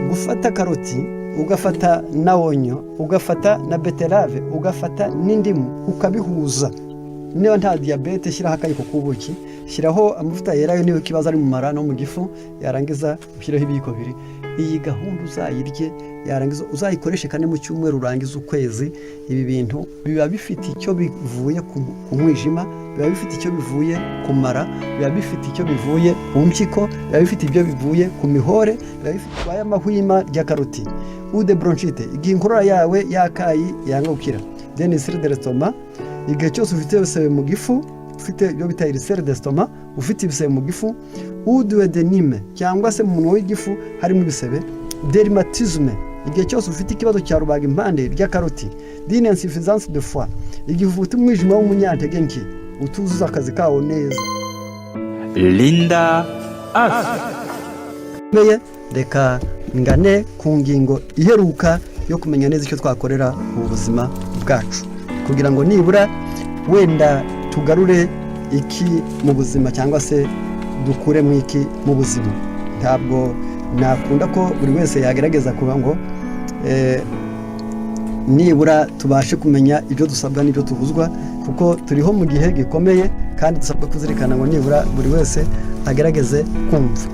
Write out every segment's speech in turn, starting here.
gufata karoti ugafata na onyo ugafata na beterave ugafata n'indimu ukabihuza. Niba nta diabete shyiraho akayiko k'ubuki, shyiraho amavuta yerayo niba ikibazo ari mu mara no mu gifu, yarangiza ushyireho ibiyiko bibiri. Iyi gahunda uzayirye, yarangiza uzayikoreshe kane mu cyumweru, urangiza ukwezi. Ibi bintu biba bifite icyo bivuye ku mwijima, biba bifite icyo bivuye ku mara, biba bifite icyo bivuye ku mpyiko, biba bifite ibyo bivuye ku mihore, biba bifite aya mahwima rya karoti. Ude bronchite, igihe inkorora yawe yakayi yanga gukira. Denisire de l'estomac, igihe cyose ufite ibisebe mu gifu, ufite ibyo bita ulcère d'estomac, ufite ibisebe mu gifu. Duodénime cyangwa se mu munwa w'igifu harimo ibisebe. Dermatisme, igihe cyose ufite ikibazo cya rubaga impande rya karoti. D'insuffisance de foie, igihe ufite umwijima w'umunyantege nke utuzuza akazi kawo neza. Linda Afya. Reka ngane ku ngingo iheruka yo kumenya neza icyo twakorera mu buzima bwacu, kugira ngo nibura wenda tugarure iki mu buzima cyangwa se dukure mu iki mu buzima. Ntabwo nakunda ko buri wese yagerageza kuba ngo nibura tubashe kumenya ibyo dusabwa n'ibyo tubuzwa, kuko turiho mu gihe gikomeye kandi dusabwa kuzirikana ngo nibura buri wese agerageze kumva.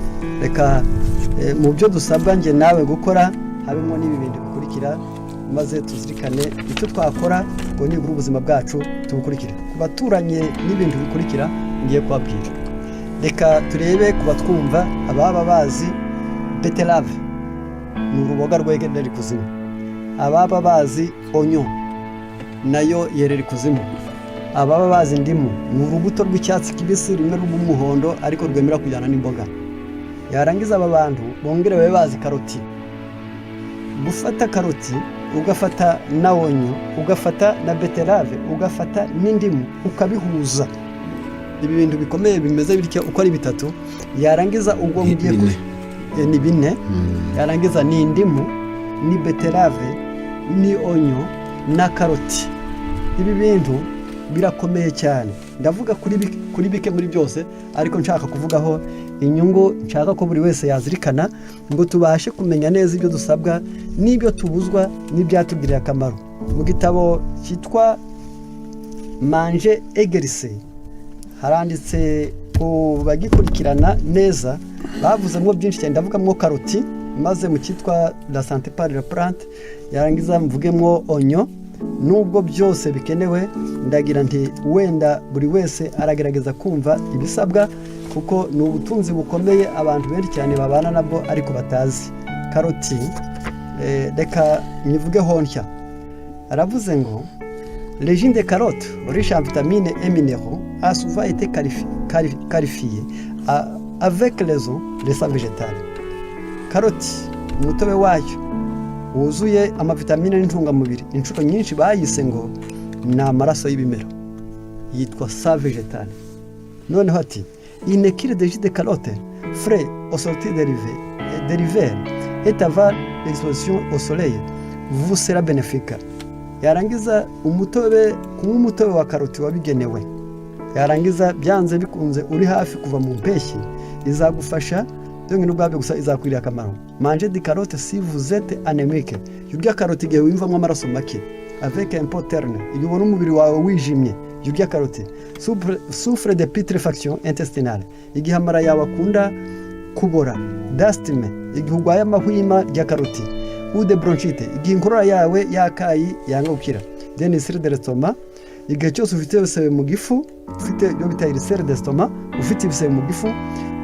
Reka mu byo dusabwa nge nawe gukora habimo n'ibi bintu bikurikira, maze tuzirikane icyo twakora ngo nibura ubuzima bwacu tubukurikire. Ku baturanye n'ibintu bikurikira ngiye kubabwira, reka turebe ku batwumva ababa bazi beterave, ni uruboga rwegerera ikuzimu. Ababa bazi onyo, nayo yerera ikuzimu. Ababa bazi indimu, ni urubuto rw'icyatsi kibisi rimwe rw'umuhondo ariko rwemera kujyana n'imboga. Yarangiza aba bantu bongere babe bazi karoti. Gufata karoti ugafata na onyo ugafata na beterave ugafata n'indimu ukabihuza. Ibi bintu bikomeye bimeze bityo uko ari bitatu. Yarangiza ubwo mugiye ni bine. Yarangiza ni indimu, ni beterave, ni onyo na karoti. Ibi bintu birakomeye cyane. Ndavuga kuri bike muri byose, ariko nshaka kuvugaho inyungu nshaka ko buri wese yazirikana ngo tubashe kumenya neza ibyo dusabwa n'ibyo tubuzwa n'ibyatugirira akamaro. Mu gitabo cyitwa Manger et guérir haranditse ku bagikurikirana neza, bavuzemo byinshi cyane. Ndavugamo karoti, maze mu cyitwa La santé par la plante yarangiza mvugemo onyo. Nubwo byose bikenewe, ndagira nti wenda buri wese aragerageza kumva ibisabwa, kuko ni ubutunzi bukomeye abantu benshi cyane babana nabwo ariko batazi. Karoti, reka nyivugeho ntya. Aravuze ngo régime de carottes riche en vitamines et minéraux a souvent été qualifié avec raison de sa végétale. Karoti, umutobe wayo wuzuye amavitamine n'intungamubiri, inshuro nyinshi bayise ngo ni amaraso y'ibimera, yitwa sa végétale. Noneho ati une kilo de jus de carotte frais au sortir de l'hiver et avant l'exposition au soleil vous sera bénéfique. Yarangiza umutobe, kunywa umutobe wa karoti wabigenewe, yarangiza byanze bikunze uri hafi kuva mu mpeshyi, izagufasha dore n'ubwabyo gusa izakwiriye akamaro. Manger des carottes si vous êtes anémique. Yurya karoti igihe wimvamo amaraso make avec un pot terne, igihe ubona umubiri wawe wijimye, yurya karoti. Souffre de putréfaction intestinale, igihe amara yawe akunda kubora. D'asthme, igihe urwaye amahwima rya karoti. Ou de bronchite, igihe inkorora yawe yakayi yanga gukira. Denisire de l'estomac, igihe cyose ufite ibisebe mu gifu, ufite ibyo bita ulcère d'estomac, ufite ibisebe mu gifu.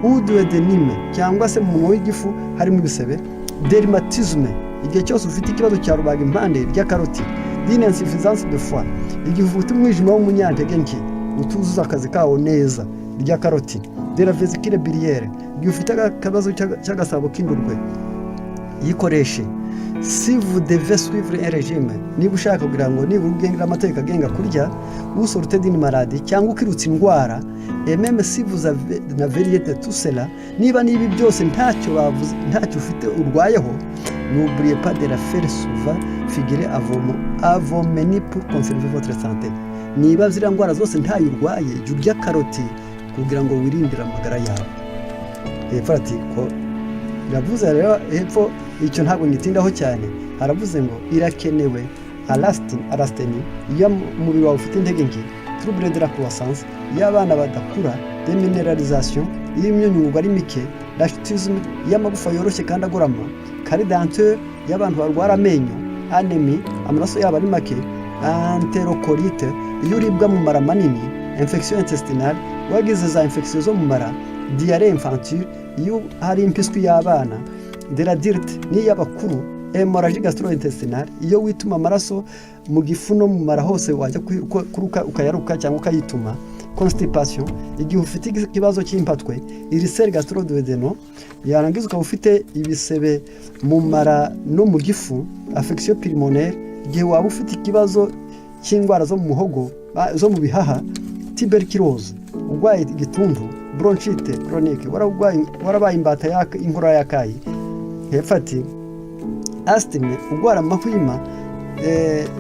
Duodénime cyangwa se mu munwa w'igifu harimo ibisebe. Dermatisme, igihe cyose ufite ikibazo cya rubaga impande rya karoti. D'insuffisance de foie, igihe ufite umwijima w'umunyantege nke utuzuza akazi kawo neza rya karoti. De la vésicule biliaire, igihe ufite akabazo cy'agasabo k'indurwe, yikoreshe. Si vous devez suivre un régime, niba ushaka kugira ngo niba ugendera amategeko agenga kurya, usorte d'une maladie cyangwa ukirutse indwara, et même si vous n'avez rien de tout cela, niba byose ntacyo bavuze, ntacyo ufite urwayeho, n'oubliez pas de la faire souvent figurer à vos menus pour conserver votre santé. Niba ziriya ndwara zose ntayo urwaye, jya urya karoti kugira ngo wirindire amagara yawe. Hepfo ati ko biravuze rero, hepfo icyo ntabwo ngitindaho cyane. Haravuze ngo irakenewe arasteni iyo umubiri wawe ufite intege nke, trouble de la croissance iyo abana badakura, demineralisation iyo imyunyungugu ari mike, rachitisme iyo amagufa yoroshye kandi agorama, carie dentaire iyo abantu barwara amenyo, anémie amaraso yabo ari make, entérocolite iyo uribwa mu mara manini, infection intestinale wagize za infection zo mu mara, diarrhée infantile iyo hari impiswi y'abana, de la dirt niyo abakuru, hémorragie gastro-intestinale iyo wituma amaraso mu gifu no mu mara hose wajya kuruka ukayaruka cyangwa ukayituma, constipation igihe ufite ikibazo cy'impatwe, ulcère gastro-duodénal yarangiza ukaba ufite ibisebe mu mara no mu gifu, affection pulmonaire igihe waba ufite ikibazo cy'indwara zo mu muhogo zo mu bihaha, tuberculose urwaye igituntu, bronchite chronique warabaye imbata inkorora y'akayi, hepati asthme urwara amahwima,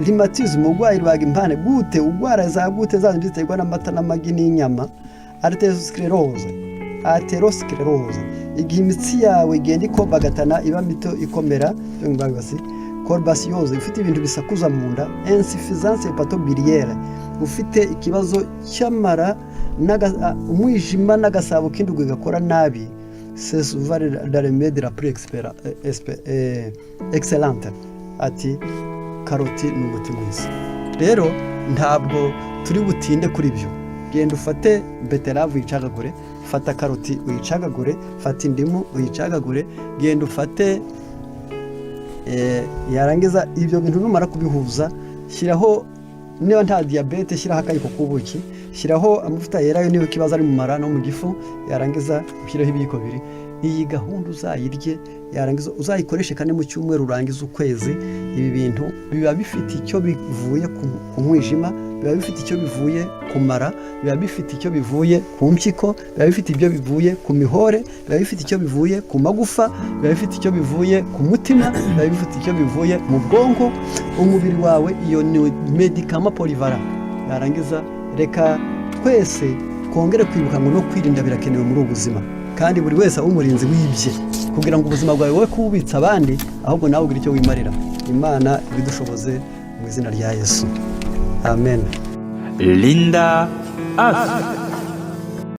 rhumatisme urwaye rubaga impande, gute urwara za gute zandi ziterwa n'amata n'amagi n'inyama, atherosclerose igihe imitsi yawe igenda ikobagatana iba mito ikomera, corbasiose ufite ibintu bisakuza mu nda, insuffisance hepatobiliaire ufite ikibazo cy'amara umwijima n'agasabo k'indugwe gakora nabi, c'est souvent le remède la plus excellente. Ati karoti ni umuti mwiza. Rero ntabwo turi butinde kuri byo. Genda ufate beterave uyicagagure, fata karoti uyicagagure, fata indimu uyicagagure, genda ufate yarangiza ibyo bintu numara kubihuza, shyiraho niba nta diabete shyiraho akayiko k'ubuki, shyiraho amavuta yerayo niba ikibazo ari mu mara no mu gifu, yarangiza ushyiraho ibiyiko bibiri. Iyi gahunda uzayirye, yarangiza uzayikoreshe kandi mu cyumweru urangiza ukwezi. Ibi bintu biba bifite icyo bivuye ku mwijima, biba bifite icyo bivuye ku mara, biba bifite icyo bivuye ku mpyiko, biba bifite ibyo bivuye ku mihore, biba bifite icyo bivuye ku magufa, biba bifite icyo bivuye ku mutima, biba bifite icyo bivuye mu bwonko. Umubiri wawe iyo ni medicament polyvalent. Yarangiza reka twese twongere kwibuka ngo no kwirinda birakenewe muri ubuzima, kandi buri wese abe umurinzi w'ibye kugira ngo ubuzima bwawe wowe kububitsa abandi, ahubwo nawe ugira icyo wimarira. Imana ibidushoboze mu izina rya Yesu, amen. Linda Us.